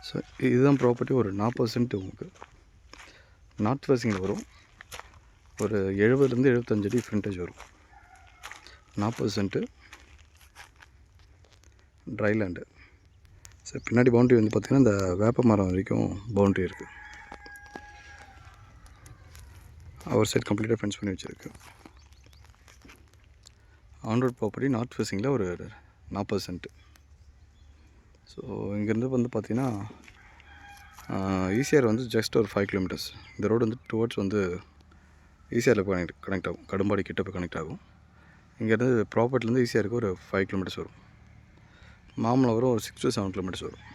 So இதுதான் property. ஒரு 40 send உங்களுக்கு நார்த் ஃபேஸிங்கில் வரும். ஒரு 70லேருந்து 75 அடி ஃப்ரண்டேஜ் வரும். 40 சென்ட்டு ட்ரை லேண்டு. ஸோ பின்னாடி பவுண்ட்ரி வந்து பார்த்திங்கன்னா இந்த வேப்ப மரம் வரைக்கும் பவுண்ட்ரி இருக்குது. அவர் சைட் கம்ப்ளீட்டாக ஃபென்ஸ் பண்ணி வச்சுருக்கு. ஆன் ரோட் ப்ராப்பர்ட்டி நார்த் ஃபேஸிங்கில் ஒரு 40 சென்ட்டு. ஸோ இங்கேருந்து வந்து பார்த்திங்கன்னா ஈசிஆர் வந்து ஜஸ்ட் ஒரு 5 கிலோமீட்டர்ஸ். இந்த ரோடு வந்து டுவர்ட்ஸ் வந்து ஈசிஆரில் கனெக்ட் ஆகும். கடும்பாடி கிட்ட போய் கனெக்ட் ஆகும். இங்கேருந்து ப்ராப்பர்ட்டிலேருந்து ஈசிஆருக்கு ஒரு 5 கிலோமீட்டர்ஸ் வரும். மாமல்லபுரம் ஒரு 6 to 7 கிலோமீட்டர்ஸ் வரும்.